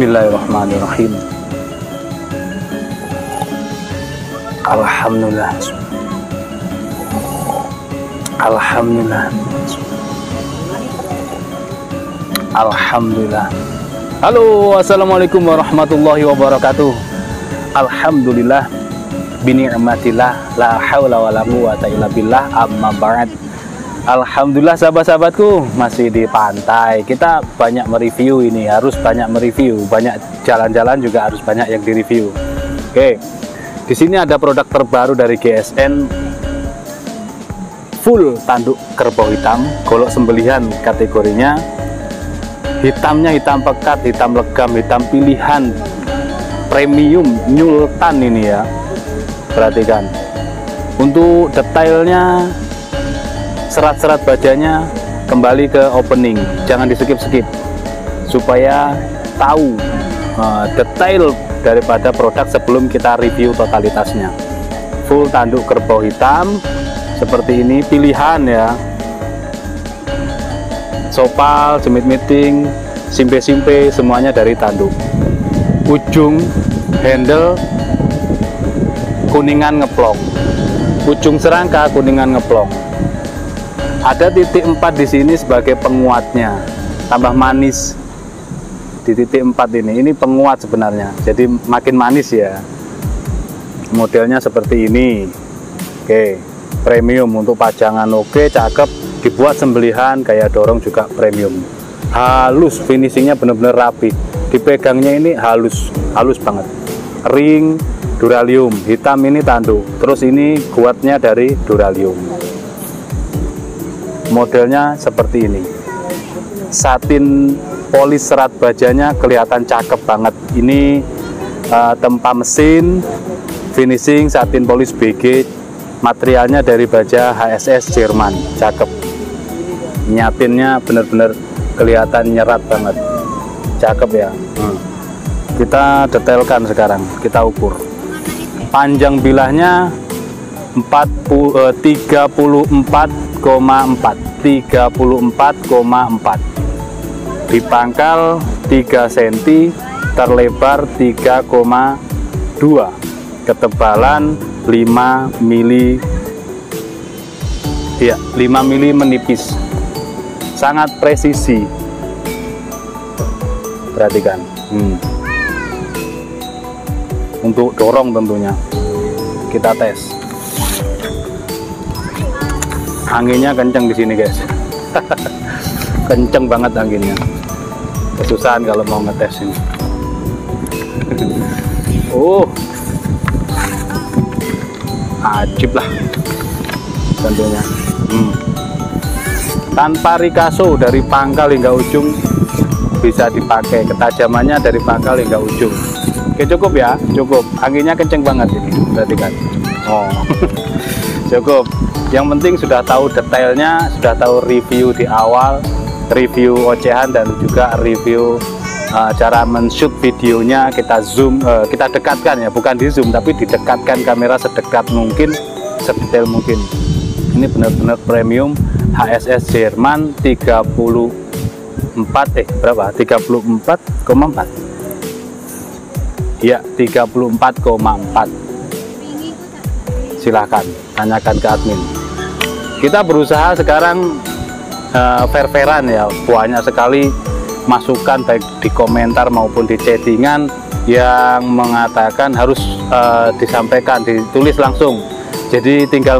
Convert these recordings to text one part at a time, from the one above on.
Bismillahirrahmanirrahim. Alhamdulillah. Alhamdulillah. Alhamdulillah. Halo, assalamualaikum warahmatullahi wabarakatuh. Alhamdulillah, bini'matillah, la haula wala quwata illa billah, amma ba'd. Alhamdulillah sahabat-sahabatku, masih di pantai. Kita banyak mereview ini, harus banyak mereview, banyak jalan-jalan juga harus banyak yang direview. Oke, di sini ada produk terbaru dari GSN, full tanduk kerbau hitam, golok sembelihan kategorinya. Hitamnya hitam pekat, hitam legam, hitam pilihan, premium nyultan ini ya. Perhatikan, untuk detailnya, serat-serat bajanya kembali ke opening, jangan di skip-skip supaya tahu detail daripada produk sebelum kita review totalitasnya. Full tanduk kerbau hitam seperti ini, pilihan ya, sopal, jemit miting, simpe-simpe, semuanya dari tanduk. Ujung handle kuningan ngeplong, ujung serangka kuningan ngeplong. Ada titik 4 di sini sebagai penguatnya, tambah manis di titik 4 ini penguat sebenarnya, jadi makin manis ya. Modelnya seperti ini. Oke, premium untuk pajangan, oke, cakep. Dibuat sembelihan, kayak dorong juga premium. Halus, finishingnya benar-benar rapi. Dipegangnya ini halus banget. Ring duralium, hitam ini tanduk. Terus ini guatnya dari duralium. Modelnya seperti ini. Satin polis serat bajanya kelihatan cakep banget. Ini tempa mesin, finishing satin polis BG. Materialnya dari baja HSS Jerman, cakep. Nyatinnya bener-bener kelihatan nyerat banget, cakep ya. Kita detailkan sekarang, kita ukur. Panjang bilahnya 34,4, di pangkal 3 cm, terlebar 3,2, ketebalan 5 mili ya, 5 mili menipis, sangat presisi. Perhatikan, untuk dorong tentunya kita tes. Anginnya kenceng di sini guys. Kenceng banget anginnya, kesusahan kalau mau ngetes ini. Ajib lah tentunya. Tanpa rikaso, dari pangkal hingga ujung bisa dipakai, ketajamannya dari pangkal hingga ujung. Oke, cukup ya, cukup. Anginnya kenceng banget ini, perhatikan. Cukup. Yang penting sudah tahu detailnya, sudah tahu review di awal, review ocehan, dan juga review cara men-shoot videonya. Kita zoom, kita dekatkan ya, bukan di zoom tapi didekatkan kamera sedekat mungkin, sedetail mungkin. Ini benar-benar premium HSS Jerman 34,4 ya, 34,4. silahkan tanyakan ke admin. Kita berusaha sekarang fair-fairan ya, banyak sekali masukan baik di komentar maupun di chattingan yang mengatakan harus disampaikan, ditulis langsung. Jadi tinggal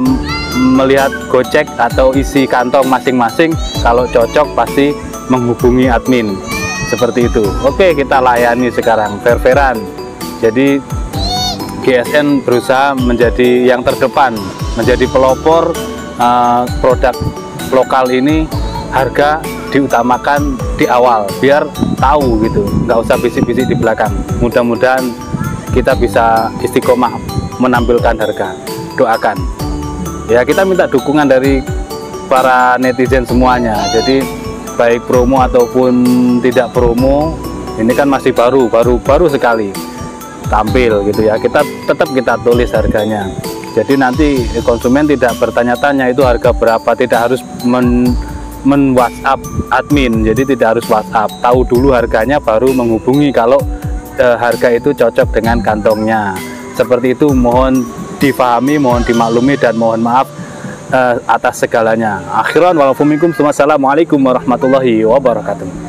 melihat gocek atau isi kantong masing-masing, kalau cocok pasti menghubungi admin, seperti itu. Oke, kita layani sekarang fair-fairan. Jadi GSN berusaha menjadi yang terdepan, menjadi pelopor produk lokal ini. Harga diutamakan di awal biar tahu gitu, nggak usah bisik-bisik di belakang. Mudah-mudahan kita bisa istiqomah menampilkan harga. Doakan ya, kita minta dukungan dari para netizen semuanya. Jadi baik promo ataupun tidak promo, ini kan masih baru sekali tampil gitu ya, kita tetap kita tulis harganya. Jadi nanti konsumen tidak bertanya-tanya itu harga berapa, tidak harus men-WhatsApp admin, jadi tidak harus WhatsApp. Tahu dulu harganya baru menghubungi kalau harga itu cocok dengan kantongnya. Seperti itu, mohon difahami, mohon dimaklumi, dan mohon maaf atas segalanya. Akhiran walaupun minkum, assalamualaikum warahmatullahi wabarakatuh.